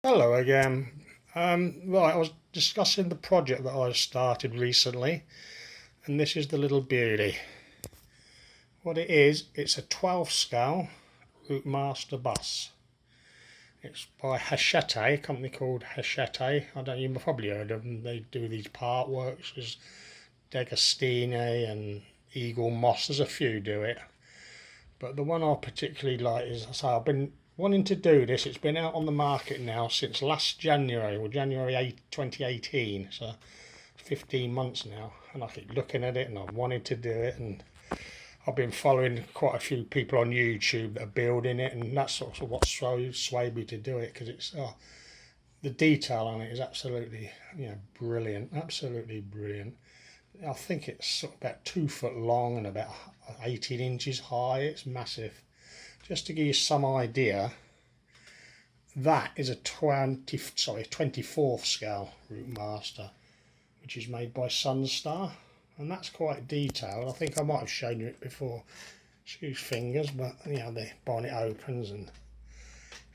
Hello again. Right, I was discussing the project that I started recently, and this is the little beauty. What it is, it's a 12 scale Routemaster bus. It's by Hachette, a company called Hachette. I don't, you've probably heard of them. They do these part works. There's Degastini and Eagle Moss. There's a few do it, but the one I particularly like is, I've been wanting to do this. It's been out on the market now since last January, or January 8, 2018, so 15 months now, and I keep looking at it and I've wanted to do it, and I've been following quite a few people on YouTube that are building it, and that's sort of what swayed me to do it, because it's the detail on it is absolutely brilliant, absolutely brilliant. I think it's sort of about 2 foot long and about 18 inches high. It's massive. Just to give you some idea, that is a 24th scale Routemaster, which is made by Sunstar, and that's quite detailed. I think I might have shown you it before. Excuse fingers, but the bonnet opens and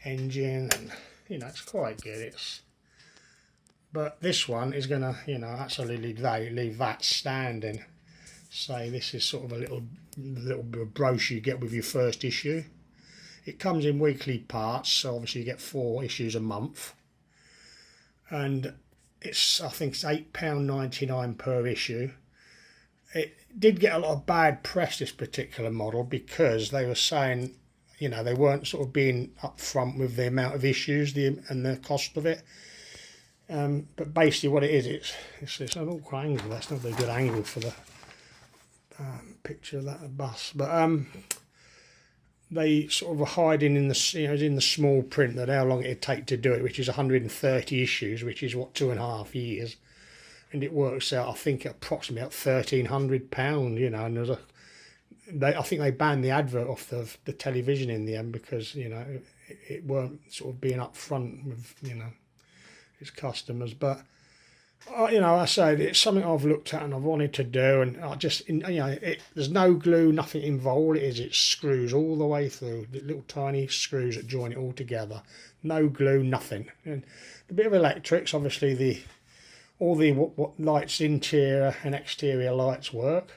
engine, and it's quite good. But this one is gonna actually leave that standing. Say this is sort of a little brochure you get with your first issue. It comes in weekly parts, so obviously you get 4 issues a month, and I think it's £8.99 per issue. It did get a lot of bad press, this particular model, because they were saying they weren't sort of being upfront with the amount of issues and the cost of it. But basically what it is, it's an awkward angle. That's not a good angle for the picture of that bus, but they sort of were hiding in the small print that how long it'd take to do it, which is 130 issues, which is what, 2.5 years, and it works out, I think, approximately about £1,300. And I think they banned the advert off the television in the end, because it weren't sort of being upfront with its customers. But I said it's something I've looked at and I've wanted to do, and I just there's no glue, nothing involved. It's screws all the way through, the little tiny screws that join it all together. No glue, nothing. And a bit of electrics, obviously all the what lights, interior and exterior lights work.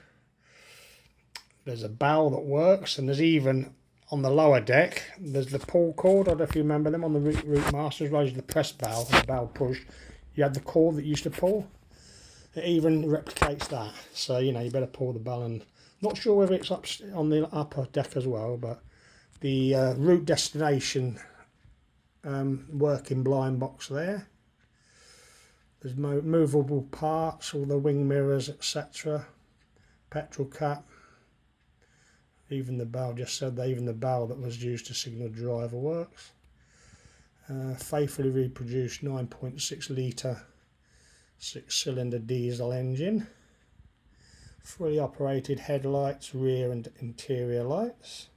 There's a bell that works, and there's even on the lower deck, there's the pull cord. I don't know if you remember them on the Routmasters, raised the press valve, the valve push. You had the cord that used to pull. It even replicates that. So, you better pull the bell. Not sure whether it's up on the upper deck as well, but the route destination working blind box there. There's movable parts, all the wing mirrors, etc. Petrol cap. Even the bell, just said that even the bell that was used to signal driver works. Faithfully reproduced 9.6 litre 6-cylinder diesel engine. Fully operated headlights, rear and interior lights.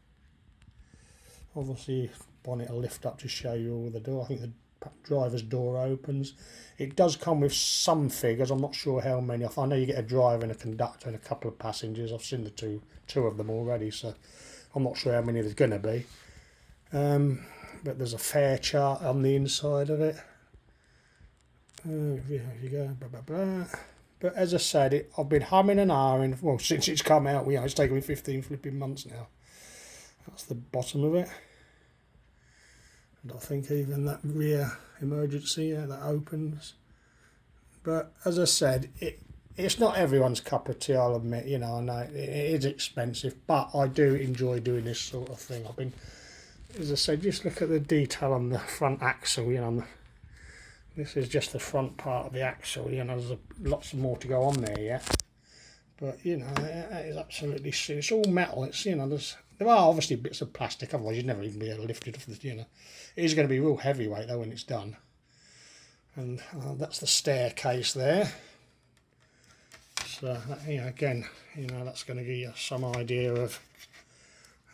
Obviously bonnet will lift up to show you all the door. I think the driver's door opens. It does come with some figures. I'm not sure how many. I know you get a driver and a conductor and a couple of passengers. I've seen the two of them already, so I'm not sure how many there's going to be. But there's a fare chart on the inside of it. Here you go. Blah, blah, blah. But as I said, I've been humming and ahhing. Well, since it's come out, it's taken me 15 flipping months now. That's the bottom of it. And I think even that rear emergency that opens. But as I said, it's not everyone's cup of tea, I'll admit. I know it is expensive, but I do enjoy doing this sort of thing. As I said, just look at the detail on the front axle. This is just the front part of the axle. There's lots more to go on there yet. But it is absolutely. It's all metal. It's there are obviously bits of plastic. Otherwise, you'd never even be able to lift it off the. It is going to be real heavyweight though when it's done. And that's the staircase there. So again, that's going to give you some idea of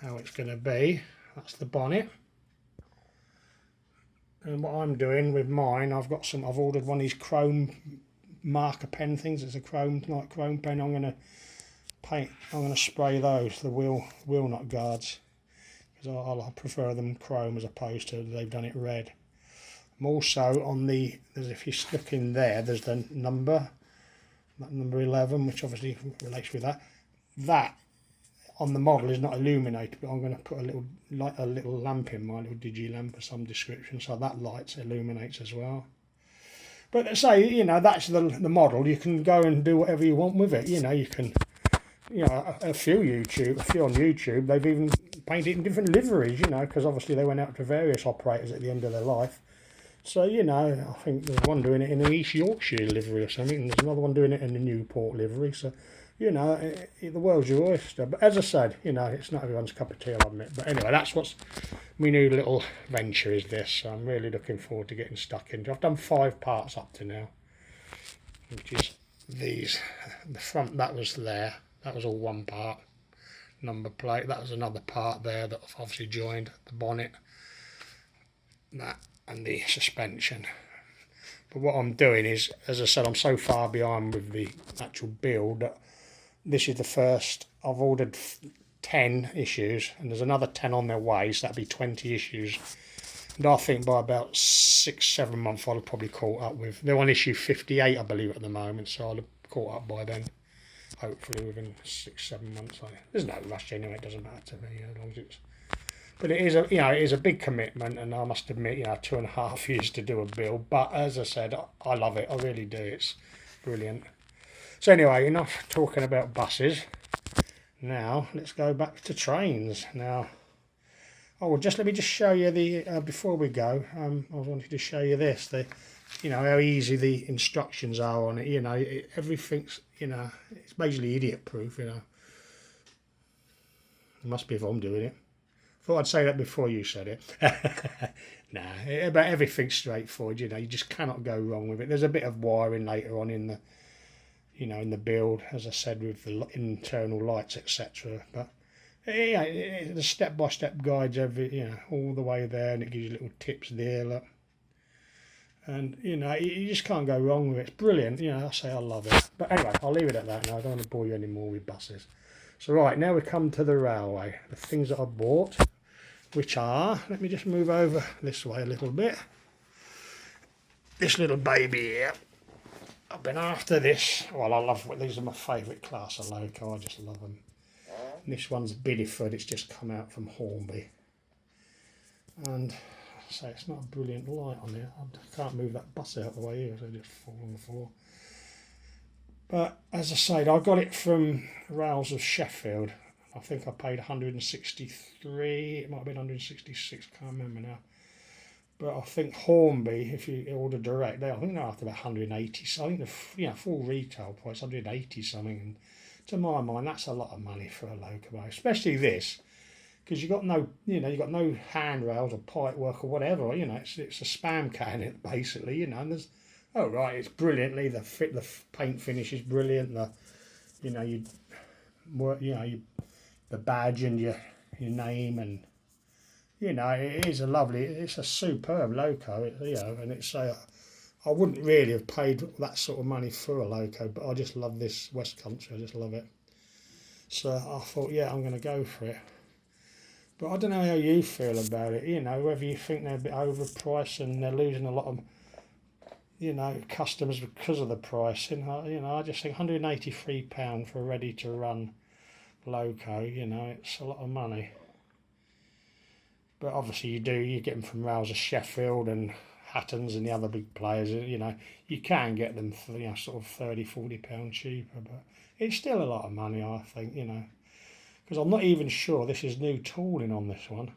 how it's going to be. That's the bonnet. And what I'm doing with mine, I've ordered one of these chrome marker pen things. It's a chrome pen. I'm going to spray those, the wheel nut guards, because I prefer them chrome as opposed to they've done it red. I'm also on the, if you look in there, there's the number, that number 11, which obviously relates with that. That on the model is not illuminated, but I'm going to put a little lamp in, my little digi lamp of some description, so that illuminates as well. But say, you know, that's the model. You can go and do whatever you want with it. You know, you can, you know, a few on YouTube, they've even painted in different liveries, you know, because obviously they went out to various operators at the end of their life. So, you know, I think there's one doing it in an East Yorkshire livery or something, and there's another one doing it in the Newport livery. So, you know, the world's your oyster. But as I said, you know, it's not everyone's cup of tea, I'll admit. But anyway, that's what's my new little venture is this. So I'm really looking forward to getting stuck into. I've done 5 parts up to now, which is these. The front, that was there. That was all one part. Number plate. That was another part there that I've obviously joined. The bonnet. That and the suspension. But what I'm doing is, as I said, I'm so far behind with the actual build that this is the first. I've ordered 10 issues and there's another 10 on their way, so that'd be 20 issues. And I think by about 6-7 months I'll have probably caught up with. They're on issue 58, I believe, at the moment, so I'll have caught up by then. Hopefully within 6-7 months. There's no rush anyway, it doesn't matter to me as long as it's. But it is a, you know, it is a big commitment, and I must admit, you know, 2.5 years to do a build. But as I said, I love it. I really do. It's brilliant. So anyway, enough talking about buses. Now let's go back to trains. Now, let me just show you the before we go. I wanted to show you this. You know how easy the instructions are on it. You know, everything's, you know, it's basically idiot proof. You know, it must be if I'm doing it. Thought I'd say that before you said it. Nah, but everything's straightforward. You know, you just cannot go wrong with it. There's a bit of wiring later on in the, you know, in the build, as I said, with the internal lights, etc. But yeah, the step-by-step guides you know, all the way there, and it gives you little tips there, look. And you know, you just can't go wrong with it. It's brilliant. You know, I say I love it. But anyway, I'll leave it at that now. I don't want to bore you anymore with buses. So right, now we come to the railway. The things that I bought, which are, let me just move over this way a little bit. This little baby here. I've been after this. Well, I love, these are my favourite class of loco. I just love them. And this one's Bideford. It's just come out from Hornby. And so it's not a brilliant light on it. I can't move that bus out of the way here, so I just fall on the floor. But as I said, I got it from Rails of Sheffield. I think I paid 163. It might have been 166. Can't remember now. But I think Hornby, if you order direct, I think they're after about 180. So I think the full retail price 180 something. And to my mind, that's a lot of money for a locomotive, especially this, because you got no handrails or pipe work or whatever. You know, it's a spam can basically. You know, and there's it's brilliantly the paint finish is brilliant. The badge and your name, and you know, it's a superb loco, you know, and it's I wouldn't really have paid that sort of money for a loco, but I just love this West Country, I just love it. So I thought, yeah, I'm going to go for it. But I don't know how you feel about it, you know, whether you think they're a bit overpriced and they're losing a lot of, you know, customers because of the pricing. You know, I just think £183 for a ready-to-run loco, you know, it's a lot of money. But obviously you get them from Rails of Sheffield and Hattons and the other big players, you know, you can get them for, you know, sort of £30-40 cheaper, but it's still a lot of money, I think, you know, because I'm not even sure this is new tooling on this one.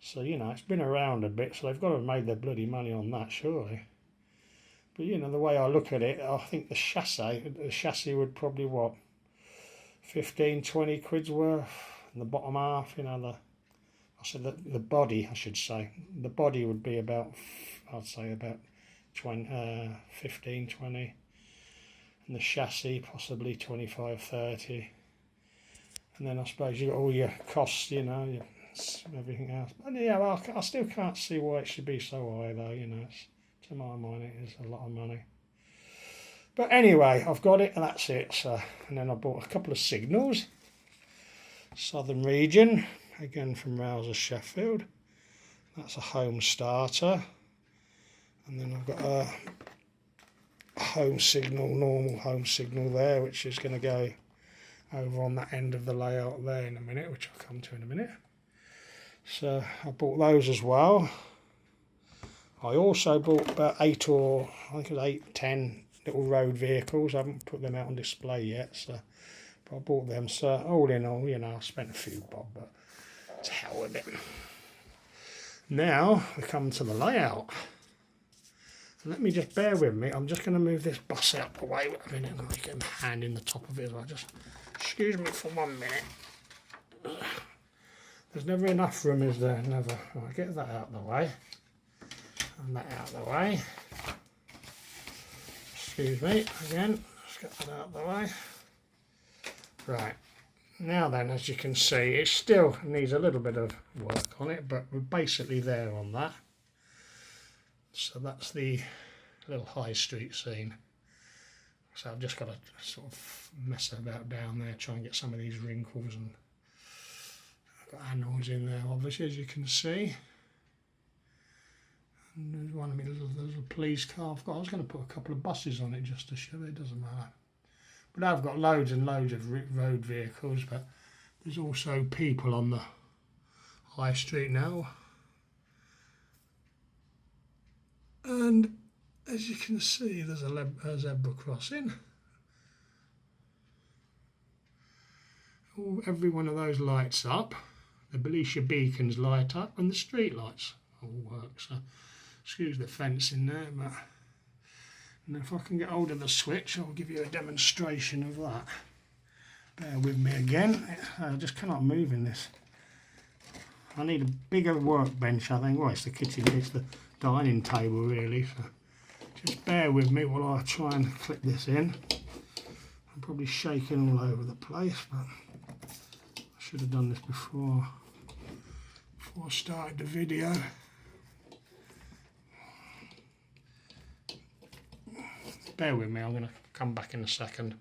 So, you know, it's been around a bit, so they've got to have made their bloody money on that, surely. But, you know, the way I look at it, I think the chassis would probably, 15-20 quid's worth, and the bottom half, you know, the body, I should say. The body would be about, I'd say about 15-20, and the chassis possibly 25-30. And then I suppose you got all your costs, you know, everything else. But yeah, well, I still can't see why it should be so high, though. You know, to my mind, it is a lot of money. But anyway, I've got it, and that's it. So, and then I bought a couple of signals. Southern Region, again from Rails of Sheffield. That's a home starter. And then I've got a home signal, normal home signal there, which is going to go over on that end of the layout there in a minute, which I'll come to in a minute. So I bought those as well. I also bought about 8 or I think it was 8, 10 little road vehicles. I haven't put them out on display yet, so but I bought them. So all in all, you know, I spent a few bob, but to hell with it. Now we come to the layout. Let me just bear with me. I'm just going to move this bus out the way. I mean, I'm going to get my hand in the top of it as well. Just excuse me for 1 minute. There's never enough room, is there? Never. Right, get that out of the way. And that out of the way. Excuse me again. Let's get that out of the way. Right. Now then, as you can see, it still needs a little bit of work on it, but we're basically there on that. So that's the little high street scene. So I've just got to sort of mess about down there, try and get some of these wrinkles, and I've got animals in there obviously, as you can see. And there's one of my little police car I've got. I was going to put a couple of buses on it just to show it doesn't matter. But I've got loads and loads of road vehicles, but there's also people on the high street now. And as you can see, there's a zebra crossing. Every one of those lights up. The Belisha beacons light up, and the street lights all work. So, excuse the fence in there, but and if I can get hold of the switch, I'll give you a demonstration of that. Bear with me again. I just cannot move in this. I need a bigger workbench, I think. Well, it's the kitchen, it's the dining table really. So just bear with me while I try and clip this in. I'm probably shaking all over the place, but I should have done this before I started the video. Bear with me, I'm going to come back in a second.